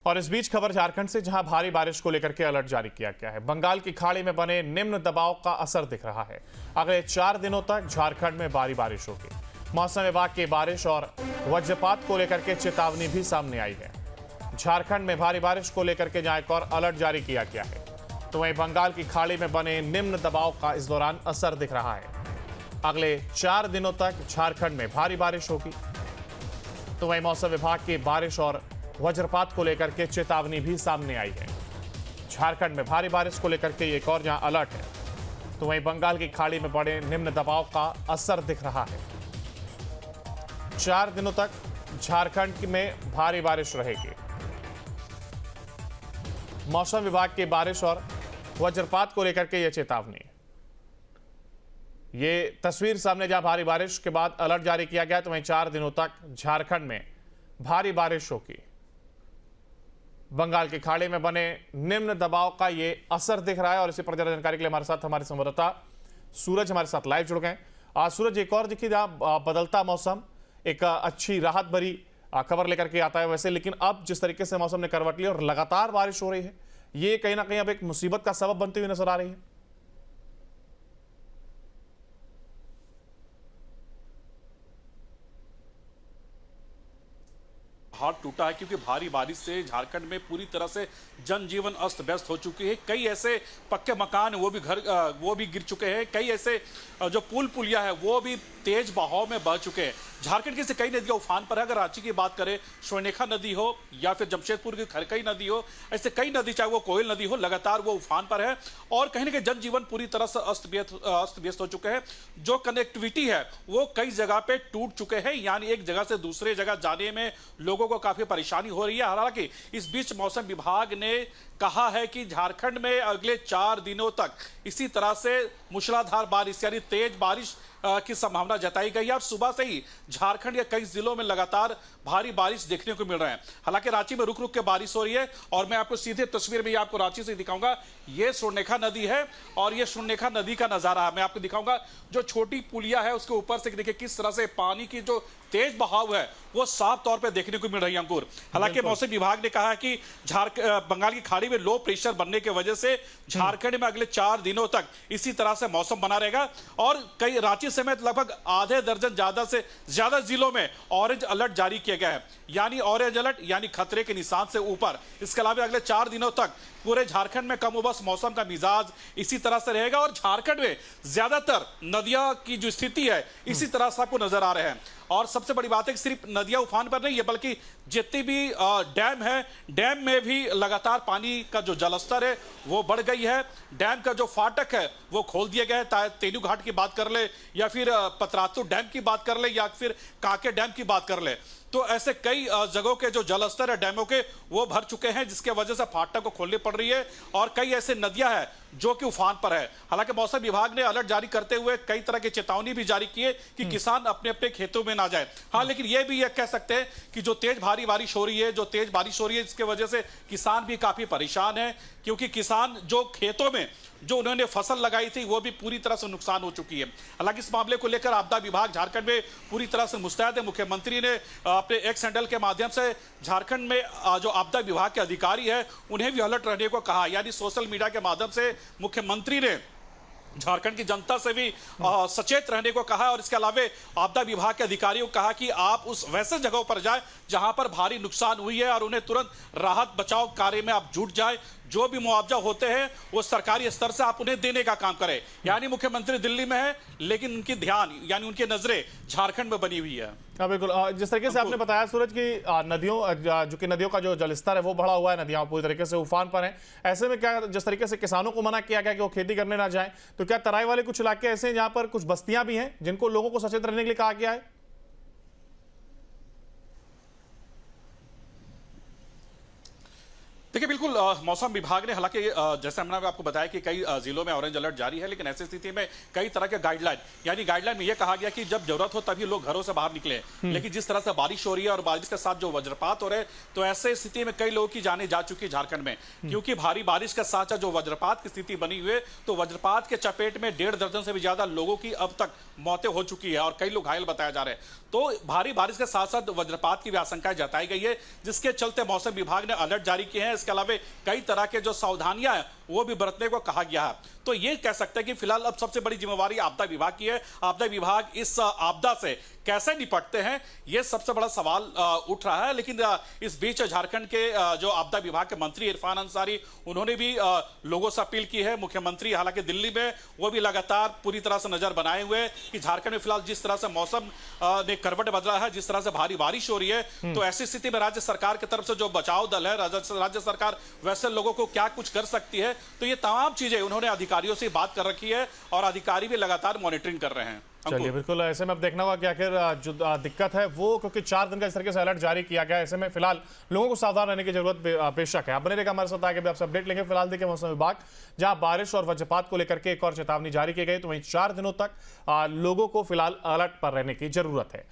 और इस बीच खबर झारखंड से, जहां भारी बारिश को लेकर के अलर्ट जारी किया गया है। बंगाल की खाड़ी में बने निम्न दबाव का असर दिख रहा है। अगले 4 दिनों तक झारखंड में भारी बारिश होगी। मौसम विभाग की बारिश और वज्रपात को लेकर के चेतावनी भी सामने आई है। झारखंड में भारी बारिश को लेकर के जहां एक और अलर्ट जारी किया गया है, तो वहीं बंगाल की खाड़ी में बने निम्न दबाव का इस दौरान असर दिख रहा है। अगले 4 दिनों तक झारखंड में भारी बारिश होगी। तो वहीं मौसम विभाग की बारिश और वज्रपात को लेकर के चेतावनी भी सामने आई है। झारखंड में भारी बारिश को लेकर के एक और जहां अलर्ट है, तो वहीं बंगाल की खाड़ी में बड़े निम्न दबाव का असर दिख रहा है। 4 दिनों तक झारखंड में भारी बारिश रहेगी। मौसम विभाग की बारिश और वज्रपात को लेकर के यह चेतावनी, ये तस्वीर सामने, जहां भारी बारिश के बाद अलर्ट जारी किया गया, तो वहीं 4 दिनों तक झारखंड में भारी बारिश होगी। बंगाल की खाड़ी में बने निम्न दबाव का ये असर दिख रहा है। और इसी पर ज्यादा जानकारी के लिए हमारे साथ हमारे संवाददाता सूरज हमारे साथ लाइव जुड़ गए। सूरज, एक और देखिए, जहां बदलता मौसम एक अच्छी राहत भरी खबर लेकर के आता है वैसे, लेकिन अब जिस तरीके से मौसम ने करवट ली और लगातार बारिश हो रही है, ये कहीं ना कहीं अब एक मुसीबत का सबब बनती हुई नजर आ रही है। हाथ टूटा है क्योंकि भारी बारिश से झारखंड में पूरी तरह से जनजीवन अस्त व्यस्त हो चुकी है। कई ऐसे पक्के मकान वो भी गिर चुके हैं। कई ऐसे जो पुलिया है वो भी तेज बहाव में बह चुके हैं। झारखंड की से कई नदियां उफान पर है। अगर रांची की बात करें, स्वर्णरेखा नदी हो या फिर जमशेदपुर की खरकई नदी हो, ऐसे कई नदी, चाहे वो कोयल नदी हो, लगातार वो उफान पर है और कहीं ना कहीं जनजीवन पूरी तरह से अस्त व्यस्त हो चुके हैं। जो कनेक्टिविटी है वो कई जगह पे टूट चुके हैं, यानी एक जगह से दूसरे जगह जाने में लोगों को काफी परेशानी हो रही है। हालांकि इस बीच मौसम विभाग ने कहा है कि झारखंड में अगले 4 दिनों तक इसी तरह से मूसलाधार बारिश यानी तेज बारिश की संभावना जताई गई है। और सुबह से ही झारखंड के कई जिलों में लगातार भारी बारिश देखने को मिल रहे हैं। हालांकि रांची में रुक रुक के बारिश हो रही है और मैं आपको सीधे तस्वीर में आपको रांची से दिखाऊंगा। ये स्वर्णरेखा नदी है और ये स्वर्णरेखा नदी का नजारा है। मैं आपको दिखाऊंगा जो छोटी पुलिया है उसके ऊपर से देखिए किस तरह से पानी की जो तेज बहाव है वो साफ तौर पे देखने को मिल रही है। अंकुर, हालांकि मौसम विभाग ने कहा है कि बंगाल की खाड़ी में लो प्रेशर बनने की वजह से झारखंड में अगले 4 दिनों तक इसी तरह से मौसम बना रहेगा और कई रांची समेत लगभग आधे दर्जन ज्यादा से ज्यादा जिलों में ऑरेंज अलर्ट जारी किया गया है, यानी ऑरेंज अलर्ट यानी खतरे के निशान से ऊपर। इसके अलावा अगले 4 दिनों तक पूरे झारखंड में कमोबस मौसम का मिजाज इसी तरह से रहेगा और झारखंड में ज्यादातर नदियां की जो स्थिति है इसी तरह से आपको नजर आ रहे हैं। और सबसे बड़ी बात है कि सिर्फ नदियां उफान पर नहीं है, बल्कि जितनी भी डैम है, डैम में भी लगातार पानी का जो जलस्तर है वो बढ़ गई है। डैम का जो फाटक है वो खोल दिया गया है। तेनू घाट की बात कर ले या फिर पतरातू डैम की बात कर ले या फिर कांके डैम की बात कर ले, तो ऐसे कई जगहों के जो जलस्तर है डैमों के वो भर चुके हैं, जिसके वजह से फाटक को खोलनी पड़ रही है और कई ऐसे नदियां हैं जो कि उफान पर है। हालांकि मौसम विभाग ने अलर्ट जारी करते हुए कई तरह की चेतावनी भी जारी की है कि किसान अपने अपने खेतों में ना जाए। हाँ, लेकिन यह भी कह सकते हैं कि जो तेज भारी बारिश हो रही है इसके वजह से किसान भी काफी परेशान है, क्योंकि किसान जो खेतों में जो उन्होंने फसल लगाई थी वो भी पूरी तरह से नुकसान हो चुकी है। हालांकि इस मामले को लेकर आपदा विभाग झारखंड में पूरी तरह से मुस्तैद है। मुख्यमंत्री ने अपने एक्स हैंडल के माध्यम से झारखंड में जो आपदा विभाग के अधिकारी है उन्हें भी अलर्ट रहने को कहा, यानी सोशल मीडिया के माध्यम से मुख्यमंत्री ने झारखंड की जनता से भी सचेत रहने को कहा। और इसके अलावा आपदा विभाग के अधिकारियों को कहा कि आप उस वैसे जगहों पर जाएं जहां पर भारी नुकसान हुई है और उन्हें तुरंत राहत बचाव कार्य में आप जुट जाएं। जो भी मुआवजा होते हैं वो सरकारी स्तर से आप उन्हें देने का काम करें। यानी मुख्यमंत्री दिल्ली में है लेकिन उनकी ध्यान यानी उनकी नजरें झारखंड में बनी हुई है। बिल्कुल, जिस तरीके से आपने बताया सूरज की नदियों का जो जलस्तर है वो बढ़ा हुआ है, नदियां पूरी तरीके से उफान पर हैं। ऐसे में क्या, जिस तरीके से किसानों को मना किया गया कि वो खेती करने ना जाएं, तो क्या तराई वाले कुछ इलाके ऐसे हैं जहां पर कुछ बस्तियां भी हैं जिनको लोगों को सचेत रहने के लिए कहा गया है? देखिए, देखिए बिल्कुल मौसम विभाग ने हालांकि जैसे हमने आपको बताया कि कई जिलों में ऑरेंज अलर्ट जारी है, लेकिन ऐसी स्थिति में कई तरह के गाइडलाइन, यानी गाइडलाइन में यह कहा गया कि जब जरूरत हो तभी लोग घरों से बाहर निकले। लेकिन जिस तरह से बारिश हो रही है और बारिश के साथ जो वज्रपात हो रहे हैं, तो ऐसे स्थिति में कई लोगों की जानें जा चुकी है झारखंड में, क्योंकि भारी बारिश के साथ जो वज्रपात की स्थिति बनी हुई है, तो वज्रपात के चपेट में 1.5 दर्जन से भी ज्यादा लोगों की अब तक मौतें हो चुकी है और कई लोग घायल बताए जा रहे हैं। तो भारी बारिश के साथ साथ वज्रपात की भी आशंका जताई गई है, जिसके चलते मौसम विभाग ने अलर्ट जारी किए हैं। इसके अलावा कई तरह के जो सावधानियां हैं वो भी बरतने को कहा गया है। तो ये कह सकते हैं कि फिलहाल अब सबसे बड़ी जिम्मेवारी आपदा विभाग की है। आपदा विभाग इस आपदा से कैसे निपटते हैं, ये सबसे बड़ा सवाल उठ रहा है। लेकिन इस बीच झारखंड के जो आपदा विभाग के मंत्री इरफान अंसारी, उन्होंने भी लोगों से अपील की है। मुख्यमंत्री हालांकि दिल्ली में वो भी लगातार पूरी तरह से नजर बनाए हुए कि झारखंड में फिलहाल जिस तरह से मौसम ने करवट बदला है, जिस तरह से भारी बारिश हो रही है, तो ऐसी स्थिति में राज्य सरकार की तरफ से जो बचाव दल है, राज्य सरकार वैसे लोगों को क्या कुछ कर सकती है, तो ये तमाम चीजें उन्होंने अधिकारियों से बात कर रखी है और अधिकारी भी लगातार मॉनिटरिंग कर रहे हैं। चलिए, बिल्कुल ऐसे में अब देखना होगा कि आखिर जो दिक्कत है वो, क्योंकि 4 दिन का इस तरीके से अलर्ट जारी किया गया है, ऐसे में फिलहाल लोगों को सावधान रहने की जरूरत बेशक है। आप बने रहेगा हमारे साथ, आगे भी आपसे अपडेट लेंगे। फिलहाल देखिए मौसम विभाग जहां बारिश और वज्रपात को लेकर के एक और चेतावनी जारी की गई, तो वहीं 4 दिनों तक लोगों को फिलहाल अलर्ट पर रहने की जरूरत है।